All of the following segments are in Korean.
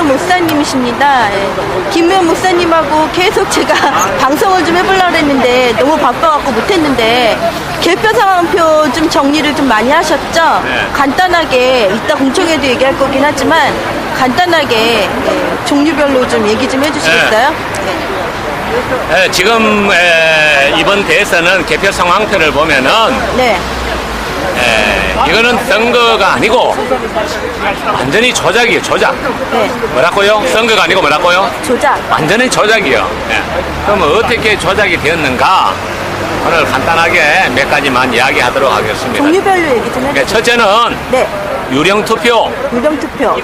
김미연 목사님이십니다. 예. 김미연 목사님하고 계속 제가 방송을 좀 해보려고 했는데 너무 바빠갖고 못했는데 개표 상황표 좀 정리를 좀 많이 하셨죠? 네. 간단하게 이따 공청회도 얘기할 거긴 하지만 간단하게 예, 종류별로 좀 얘기 좀 해주시겠어요? 네, 지금 이번 대선은 개표 상황표를 보면은 네. 이거는 선거가 아니고 완전히 조작이에요. 조작. 네. 뭐라고요? 선거가 아니고 뭐라고요? 조작. 완전히 조작이요. 그럼 어떻게 조작이 되었는가? 오늘 간단하게 몇 가지만 이야기하도록 하겠습니다. 종류별로 얘기 좀 해주세요. 첫째는 네. 유령투표. 유령투표.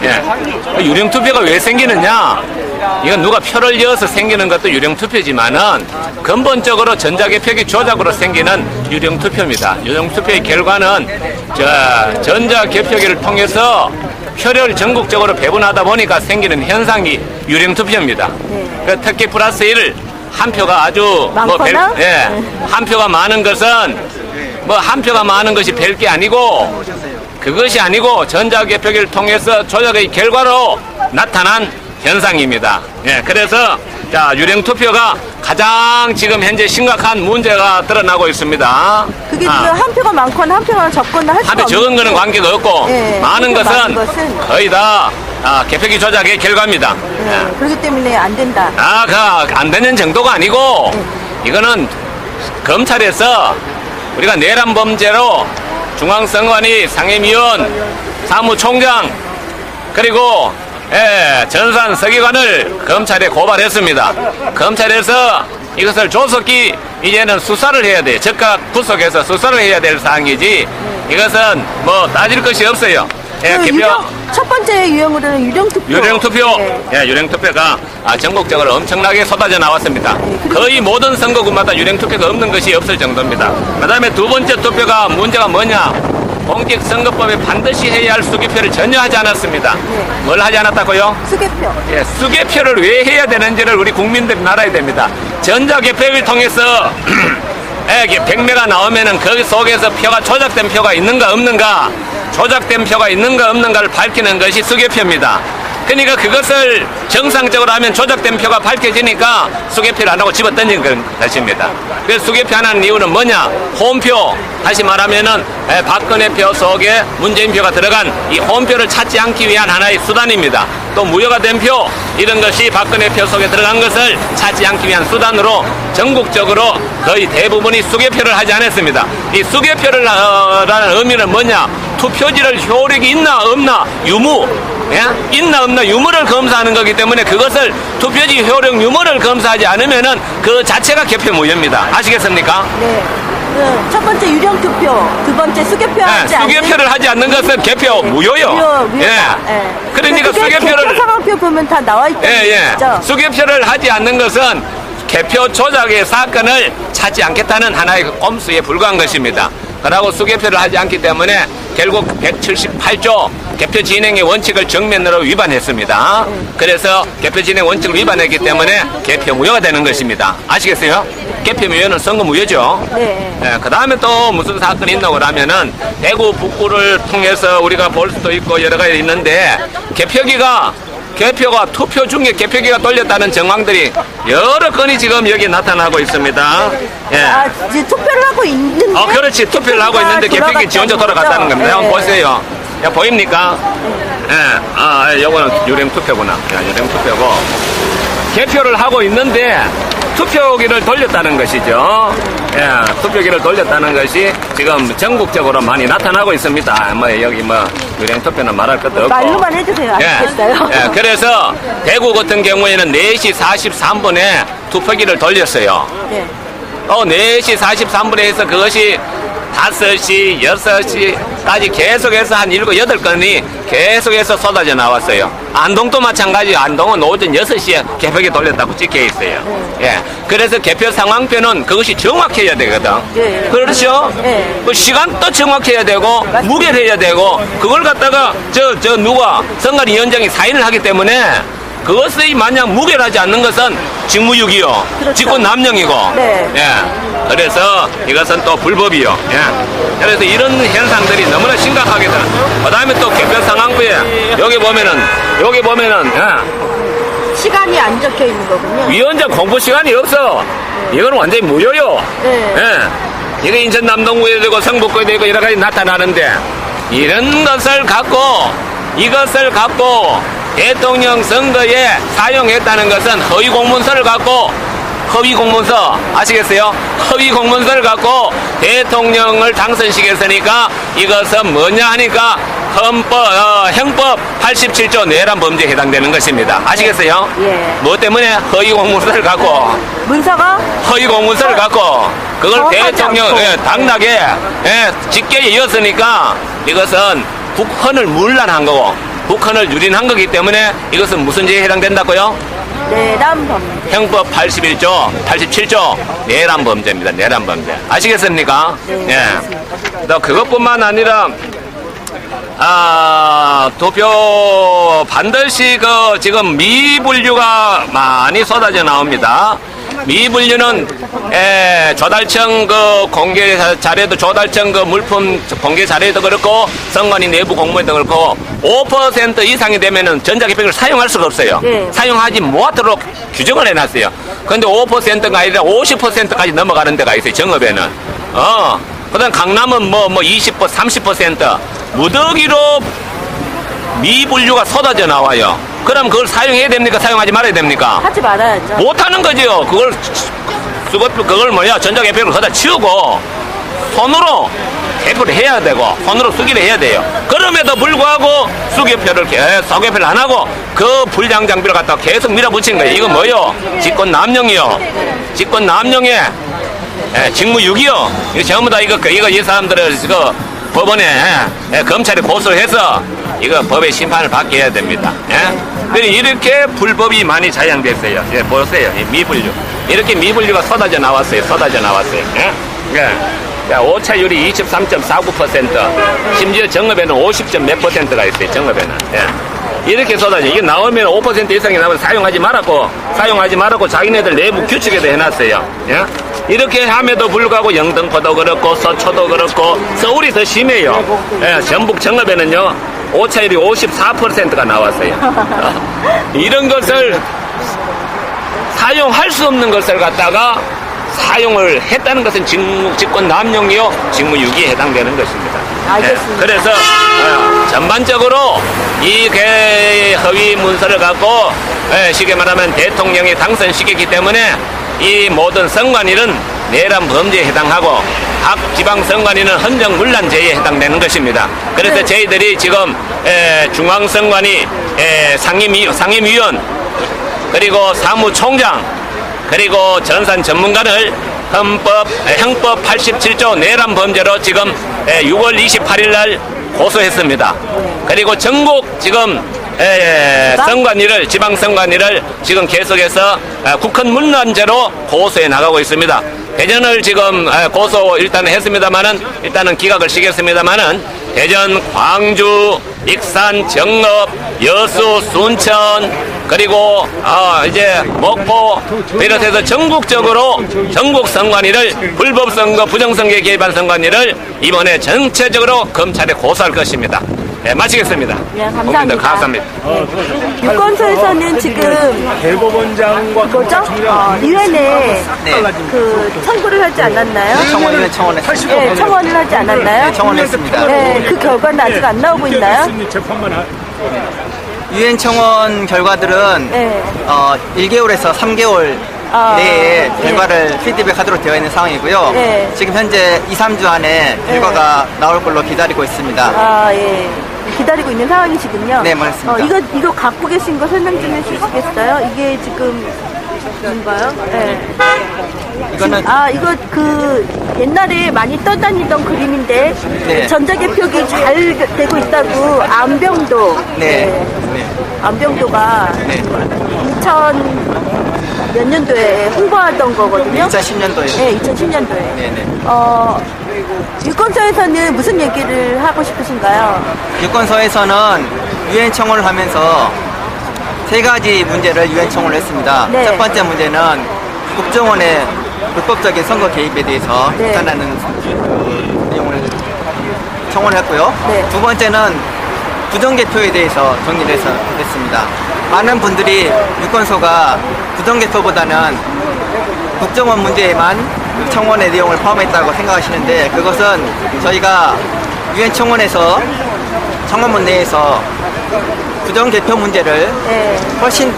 유령투표가 왜 생기느냐? 이건 누가 표를 이어서 생기는 것도 유령투표지만은 근본적으로 전자개표기 조작으로 생기는 유령투표입니다. 유령투표의 결과는 전자개표기를 통해서 표를 전국적으로 배분하다 보니까 생기는 현상이 유령투표입니다. 네. 특히 플러스 1, 한 표가 아주 많거나? 한 표가 많은 것은 한 표가 많은 것이 별 게 아니고 그것이 아니고 전자개표기를 통해서 조작의 결과로 나타난 현상입니다. 그래서 유령투표가 가장 지금 현재 심각한 문제가 드러나고 있습니다. 그게 한 표가 많거나 한 표가 적거나 할 수가 한 표 적은 거는 관계가 없고 많은 것은 거의 다 개표기 조작의 결과입니다. 그렇기 때문에 안 된다. 안 되는 정도가 아니고 이거는 검찰에서 우리가 내란 범죄로 중앙선관위 상임위원 사무총장 그리고 전산 서기관을 검찰에 고발했습니다. 검찰에서 이것을 조속히 이제는 수사를 해야 돼. 즉각 구속해서 수사를 해야 될 사항이지 이것은 따질 것이 없어요. 첫 번째 유형으로는 유령투표. 유령투표. 유령투표가 전국적으로 엄청나게 쏟아져 나왔습니다. 거의 모든 선거구마다 유령투표가 없는 것이 없을 정도입니다. 그 다음에 두 번째 투표가 문제가 뭐냐? 공직선거법에 반드시 해야 할 수개표를 전혀 하지 않았습니다. 뭘 하지 않았다고요? 수개표. 수개표를 왜 해야 되는지를 우리 국민들이 알아야 됩니다. 전자개표를 통해서 100매가 나오면은 그 속에서 표가 조작된 표가 있는가 없는가, 조작된 표가 있는가 없는가를 밝히는 것이 수개표입니다. 그러니까 그것을 정상적으로 하면 조작된 표가 밝혀지니까 수개표를 안 하고 집어던진 것입니다. 그래서 수개표 하는 이유는 뭐냐? 홈표, 다시 말하면은 박근혜 표 속에 문재인 표가 들어간 이 홈표를 찾지 않기 위한 하나의 수단입니다. 또 무효가 된 표, 이런 것이 박근혜 표 속에 들어간 것을 찾지 않기 위한 수단으로 전국적으로 거의 대부분이 수개표를 하지 않았습니다. 이 수개표를 라는 의미는 뭐냐? 투표지를 효력이 있나 없나 유무, 있나 없나 유무를 검사하는 거기 때문에 그것을 투표지 효력 유무를 검사하지 않으면은 그 자체가 개표 무효입니다. 아시겠습니까? 네. 첫 번째 유령투표, 두 번째 수개표 하지 않는 수개표를 하지 않는 것은 개표 무효요. 그러니까 수개표를 개표 상황표 보면 다 나와 있죠. 수개표를 하지 않는 것은 개표 조작의 사건을 찾지 않겠다는 하나의 꼼수에 불과한 것입니다. 그러고 수개표를 하지 않기 때문에 결국 178조 개표 진행의 원칙을 정면으로 위반했습니다. 그래서 개표 진행 원칙을 위반했기 때문에 개표 무효가 되는 것입니다. 아시겠어요? 개표 무효는 선거 무효죠. 그 다음에 또 무슨 사건이 있나고 하면은 대구 북구를 통해서 우리가 볼 수도 있고 여러 가지 있는데 개표가 투표 중에 개표기가 돌렸다는 정황들이 여러 건이 지금 여기 나타나고 있습니다. 이제 투표를 하고 있는데? 그렇지. 투표를 하고 있는데 개표기 지 혼자 돌아갔다는 겁니다. 한번 보세요. 보입니까? 요거는 유령투표구나. 유령투표고. 개표를 하고 있는데 투표기를 돌렸다는 것이죠. 투표기를 돌렸다는 것이 지금 전국적으로 많이 나타나고 있습니다. 여기 유령투표는 말할 것도 없고. 말로만 해주세요. 아시겠어요? 그래서 대구 같은 경우에는 4시 43분에 투표기를 돌렸어요. 4시 43분에 해서 그것이 5시, 6시까지 계속해서 한 7, 8건이 계속해서 쏟아져 나왔어요. 안동도 마찬가지. 안동은 오전 6시에 개표기 돌렸다고 찍혀 있어요. 그래서 개표 상황표는 그것이 정확해야 되거든. 그렇죠? 그 시간도 정확해야 되고, 무게를 해야 되고, 그걸 갖다가 누가 선관위원장이 사인을 하기 때문에 그것이 만약 무결하지 않는 것은 직무유기요. 그렇죠. 직권남용이고. 네. 예. 그래서 이것은 또 불법이요. 예. 그래서 이런 현상들이 너무나 심각하게 그 다음에 또 개별상황부에 여기 보면은 예. 시간이 안 적혀 있는 거군요. 위원장 공부 시간이 없어. 이거는 완전히 무료요. 네. 예. 이게 인천 남동구에 되고 성북구에 되고 여러 가지 나타나는데 이런 것을 갖고 이것을 갖고 대통령 선거에 사용했다는 것은 허위 공문서를 갖고 허위 공문서 아시겠어요? 허위 공문서를 갖고 대통령을 당선시켰으니까 이것은 뭐냐 하니까 형법 87조 내란 범죄에 해당되는 것입니다. 아시겠어요? 예. 뭐 때문에 허위 공문서를 갖고 문서가 허위 공문서를 갖고 그걸 정확하지 대통령 않고. 당락에 직계에 이었으니까 이것은 국헌을 문란한 거고 국헌을 유린한 거기 때문에 이것은 무슨 죄에 해당된다고요? 내란 범죄. 형법 87조 내란 범죄입니다. 내란 범죄. 아시겠습니까? 네, 예. 또 그것뿐만 아니라 도표 반드시 지금 미분류가 많이 쏟아져 나옵니다. 미분류는 조달청 공개 자료도 조달청 물품 공개 자료도 그렇고 선관위 내부 공무원도 그렇고 5% 이상이 되면은 전자개표기를 사용할 수가 없어요. 네. 사용하지 못하도록 규정을 해놨어요. 그런데 5%가 아니라 50%까지 넘어가는 데가 있어요. 정읍에는. 그다음 강남은 20%, 30% 무더기로 미분류가 쏟아져 나와요. 그럼 그걸 사용해야 됩니까? 사용하지 말아야 됩니까? 하지 말아야죠. 못하는 거죠. 그걸 전자개표를 거다 치우고 손으로 개표를 해야 되고 손으로 수기를 해야 돼요. 그럼에도 불구하고 소개표를 안 하고 그 불량 장비를 갖다가 계속 밀어붙이는 거예요. 이건 뭐요? 직권남용이요. 직권남용에 직무유기요. 이거 전부 다 이거 이 사람들을 법원에 검찰이 고소를 해서 이거 법의 심판을 받게 해야 됩니다. 예? 이렇게 불법이 많이 자양됐어요. 예, 보세요. 이 미분류. 이렇게 미분류가 쏟아져 나왔어요. 예? 예. 오차율이 23.49%. 심지어 정읍에는 50몇 %가 있어요. 정읍에는. 예. 이렇게 쏟아져. 이게 나오면 5% 이상이 나오면 사용하지 말았고 자기네들 내부 규칙에도 해놨어요. 예? 이렇게 함에도 불구하고 영등포도 그렇고 서초도 그렇고 서울이 더 심해요. 예, 전북 정읍에는요. 오차율이 54%가 나왔어요. 이런 것을 사용할 수 없는 것을 갖다가 사용을 했다는 것은 직권남용이요 직무유기에 해당되는 것입니다. 알겠습니다. 그래서 전반적으로 이 허위 문서를 갖고 쉽게 말하면 대통령이 당선시켰기 때문에 이 모든 선관위는 내란 범죄에 해당하고 각 지방선관위는 헌정문란죄에 해당되는 것입니다. 그래서 네. 저희들이 지금 중앙선관위 상임위원 그리고 사무총장 그리고 전산 전문가를 형법 87조 내란 범죄로 지금 6월 28일 날 고소했습니다. 그리고 전국 지금 선관위를 지방선관위를 지금 계속해서 국헌문란죄로 고소해 나가고 있습니다. 대전을 지금 고소 일단 했습니다만은 일단은 기각을 시켰습니다만은 대전, 광주, 익산, 정읍, 여수, 순천 그리고 이제 목포 비롯해서 전국적으로 전국 선관위를 불법 선거, 부정선거에 개입한 선관위를 이번에 전체적으로 검찰에 고소할 것입니다. 네, 마치겠습니다. 네, 감사합니다. 감사합니다. 유권소에서는 지금 대법원장과 유엔에 네. 청구를 하지 않았나요? 청원을 청원했습니다. 네, 청원을 하지 않았나요? 네, 청원했습니다. 네, 그 결과는 아직 안 나오고 있나요? 유엔 청원 결과들은 네. 1개월에서 3개월 내에 네. 결과를 피드백하도록 되어 있는 상황이고요. 네. 지금 현재 2, 3주 안에 결과가 나올 걸로 기다리고 있습니다. 예. 기다리고 있는 상황이시군요. 네, 맞습니다. 이거 갖고 계신 거 설명 좀 해주시겠어요? 이게 지금 뭔가요? 네. 이거는 이거 옛날에 많이 떠다니던 그림인데 네. 전자개표기 잘 되고 있다고 안병도. 네. 네. 안병도가 네. 2000 몇 년도에 홍보하던 거거든요. 2010년도에. 네, 2010년도에. 네네. 유권소에서는 무슨 얘기를 하고 싶으신가요? 유권소에서는 유엔 청원을 하면서 세 가지 문제를 유엔 청원을 했습니다. 네. 첫 번째 문제는 국정원의 불법적인 선거 개입에 대해서 네. 비판하는 내용을 청원을 했고요. 네. 두 번째는 부정개표에 대해서 정리를 했습니다. 많은 분들이 유권소가 부정개표보다는 국정원 문제에만 청원의 내용을 포함했다고 생각하시는데, 그것은 저희가 유엔 청원에서 청원문 내에서 부정개표 문제를 네.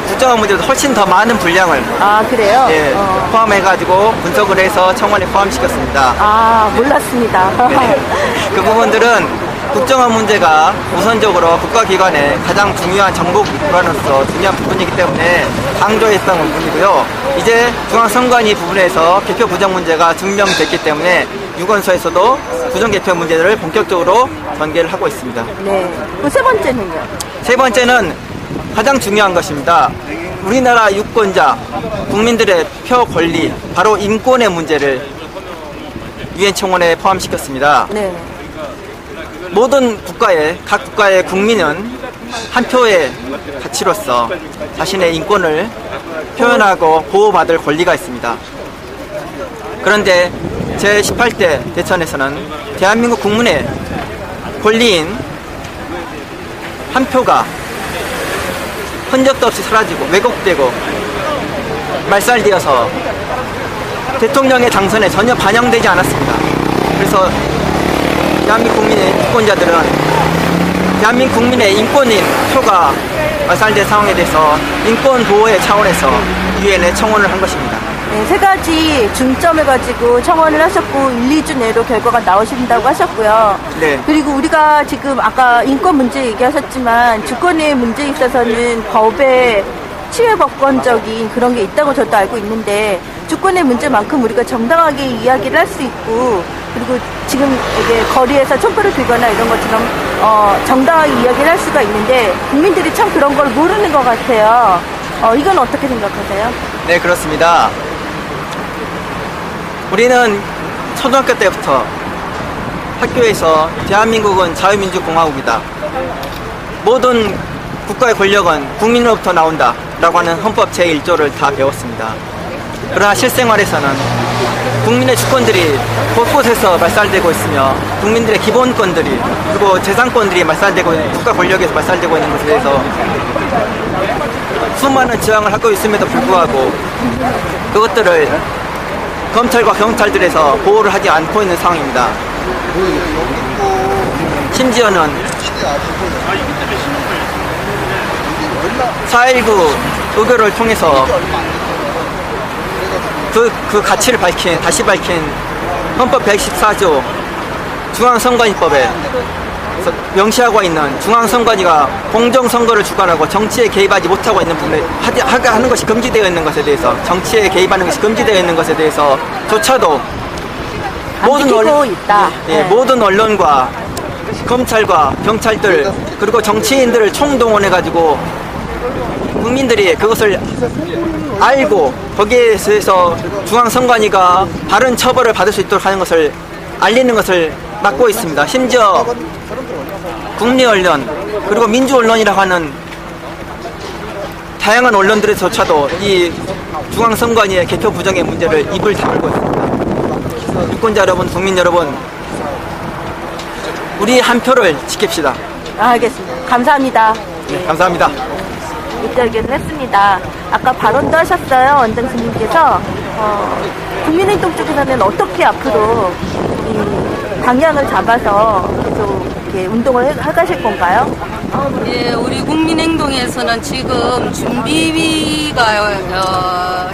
국정원 문제도 훨씬 더 많은 분량을 아, 그래요? 예, 포함해가지고 분석을 해서 청원에 포함시켰습니다. 아, 몰랐습니다. 그 부분들은 국정원 문제가 우선적으로 국가기관의 가장 중요한 정보기관으로서 중요한 부분이기 때문에 강조했던 부분이고요. 이제 중앙선관위 부분에서 개표 부정 문제가 증명됐기 때문에 유권소에서도 부정개표 문제를 본격적으로 전개를 하고 있습니다. 네. 그 세 번째는요? 세 번째는 가장 중요한 것입니다. 우리나라 유권자, 국민들의 표 권리, 바로 인권의 문제를 유엔 청원에 포함시켰습니다. 네. 모든 각 국가의 국민은 한 표의 가치로서 자신의 인권을 표현하고 보호받을 권리가 있습니다. 그런데 제18대 대선에서는 대한민국 국민의 권리인 한 표가 흔적도 없이 사라지고 왜곡되고 말살되어서 대통령의 당선에 전혀 반영되지 않았습니다. 그래서 대한민국 국민의 유권자들은 대한민국 국민의 인권인 표가 말살된 상황에 대해서 인권 보호의 차원에서 유엔에 청원을 한 것입니다. 네, 세 가지 중점해가지고 청원을 하셨고 1, 2주 내로 결과가 나오신다고 하셨고요. 네. 그리고 우리가 지금 아까 인권 문제 얘기하셨지만 주권의 문제에 있어서는 법에 치외법권적인 그런 게 있다고 저도 알고 있는데 주권의 문제만큼 우리가 정당하게 이야기를 할 수 있고, 그리고 지금 이게 거리에서 촛불을 들거나 이런 것처럼 정당하게 이야기를 할 수가 있는데 국민들이 참 그런 걸 모르는 것 같아요. 이건 어떻게 생각하세요? 네, 그렇습니다. 우리는 초등학교 때부터 학교에서 대한민국은 자유민주공화국이다, 모든 국가의 권력은 국민으로부터 나온다 라고 하는 헌법 제1조를 다 배웠습니다. 그러나 실생활에서는 국민의 주권들이 곳곳에서 말살되고 있으며 국민들의 기본권들이 그리고 재산권들이 말살되고 있는, 국가 권력에서 말살되고 있는 것에 대해서 수많은 저항을 하고 있음에도 불구하고 그것들을 검찰과 경찰들에서 보호를 하지 않고 있는 상황입니다. 심지어는 4.19 의결을 통해서 그 가치를 다시 밝힌 헌법 114조 중앙선관위법에 명시하고 있는 중앙선관위가 공정선거를 주관하고 정치에 개입하지 못하고 있는 부분에 하는 것이 금지되어 있는 것에 대해서, 정치에 개입하는 것이 금지되어 있는 것에 대해서 조차도 모든 언론과 검찰과 경찰들 그리고 정치인들을 총동원해가지고 국민들이 그것을 알고 거기에 대해서 중앙선관위가 바른 처벌을 받을 수 있도록 하는 것을 알리는 것을 막고 있습니다. 심지어 국내 언론 그리고 민주 언론이라고 하는 다양한 언론들에서조차도 이 중앙선관위의 개표 부정의 문제를 입을 다물고 있습니다. 유권자 여러분, 국민 여러분, 우리 한 표를 지킵시다. 알겠습니다. 감사합니다. 네, 감사합니다. 입장을 했습니다. 아까 발언도 하셨어요, 원장님께서. 국민행동 쪽에서는 어떻게 앞으로 이 방향을 잡아서 계속 이렇게 운동을 해가실 건가요? 예, 우리 국민행동에서는 지금 준비위가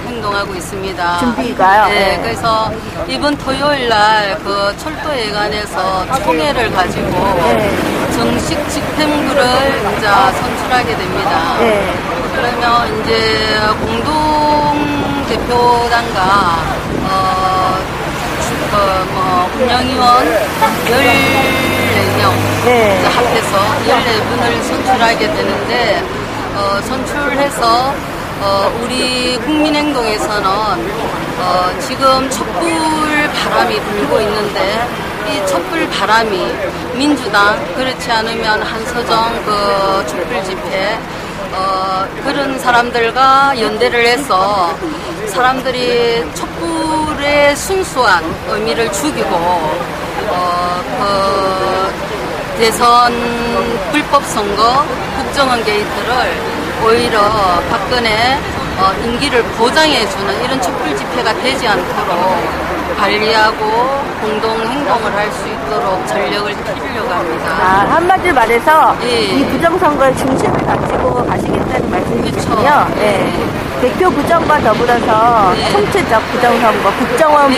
행동하고 있습니다. 준비가요? 네, 네. 그래서 이번 토요일 날 그 철도회관에서 총회를 가지고 네. 정식 집행부를 이제 선출하게 됩니다. 네. 그러면 이제 공동 대표단과 운영위원 14명 네. 합해서 14분을 선출하게 되는데, 선출해서 우리 국민행동에서는 지금 촛불 바람이 불고 있는데, 이 촛불 바람이 민주당, 그렇지 않으면 한서정 그 촛불 집회, 그런 사람들과 연대를 해서 사람들이 촛불의 순수한 의미를 죽이고 대선 불법 선거 국정원 게이트를 오히려 박근혜 임기를 보장해주는 이런 촛불 집회가 되지 않도록 관리하고 공동 행동을 할 수 있도록 전력을 기르려고 합니다. 한마디로 말해서 예. 이 부정선거의 중심을 가지고 가시겠다는 말씀이시군요. 그쵸. 네. 대표 부정과 더불어서 네. 총체적 부정선거, 국정원,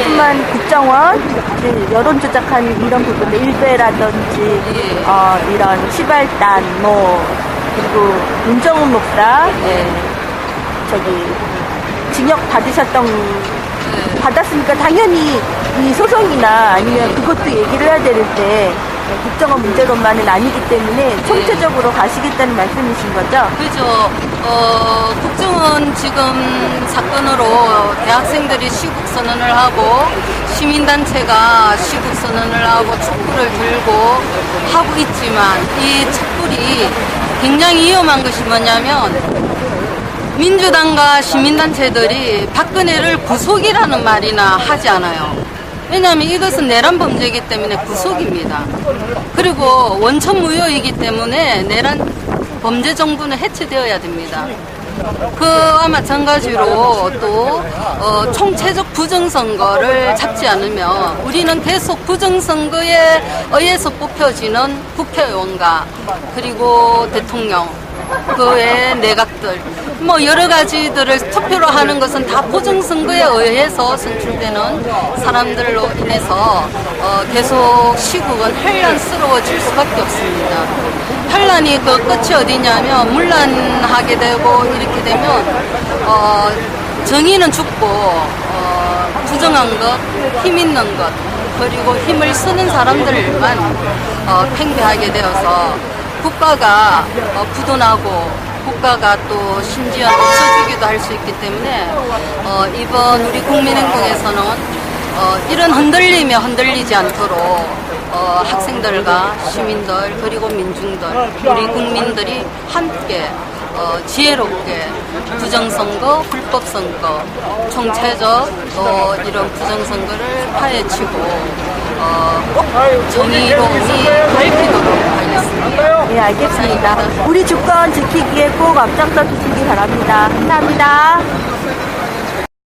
이제 여론 조작하는 이런 부분들, 일베라든지 이런 시발단, 그리고 문정훈 목사, 징역 받았으니까 당연히 이 소송이나 아니면 그것도 얘기를 해야 되는데 국정원 문제로만은 아니기 때문에 총체적으로 가시겠다는 말씀이신 거죠? 그죠. 국정원 지금 사건으로 대학생들이 시국선언을 하고 시민단체가 시국선언을 하고 촛불을 들고 하고 있지만 이 촛불이 굉장히 위험한 것이 뭐냐면 민주당과 시민단체들이 박근혜를 구속이라는 말이나 하지 않아요. 왜냐하면 이것은 내란 범죄이기 때문에 구속입니다. 그리고 원천무효이기 때문에 내란 범죄 정부는 해체되어야 됩니다. 그와 마찬가지로 또 총체적 부정선거를 잡지 않으면 우리는 계속 부정선거에 의해서 뽑혀지는 국회의원과 그리고 대통령 그 외에 내각들 여러 가지들을 투표로 하는 것은 다 부정선거에 의해서 선출되는 사람들로 인해서 계속 시국은 혼란스러워질 수밖에 없습니다. 혼란이 그 끝이 어디냐면 문란하게 되고 이렇게 되면 정의는 죽고 부정한 것, 힘 있는 것 그리고 힘을 쓰는 사람들만 팽배하게 되어서 국가가 부도나고 국가가 또 심지어 없어지기도 할 수 있기 때문에 이번 우리 국민행동에서는 이런 흔들림에 흔들리지 않도록 학생들과 시민들 그리고 민중들 우리 국민들이 함께 지혜롭게 부정선거, 불법선거, 총체적 이런 부정선거를 파헤치고 정의로움이 밝히도록 하겠습니다. 네, 알겠습니다. 우리 주권 지키기에 꼭 앞장서 주시기 바랍니다. 감사합니다.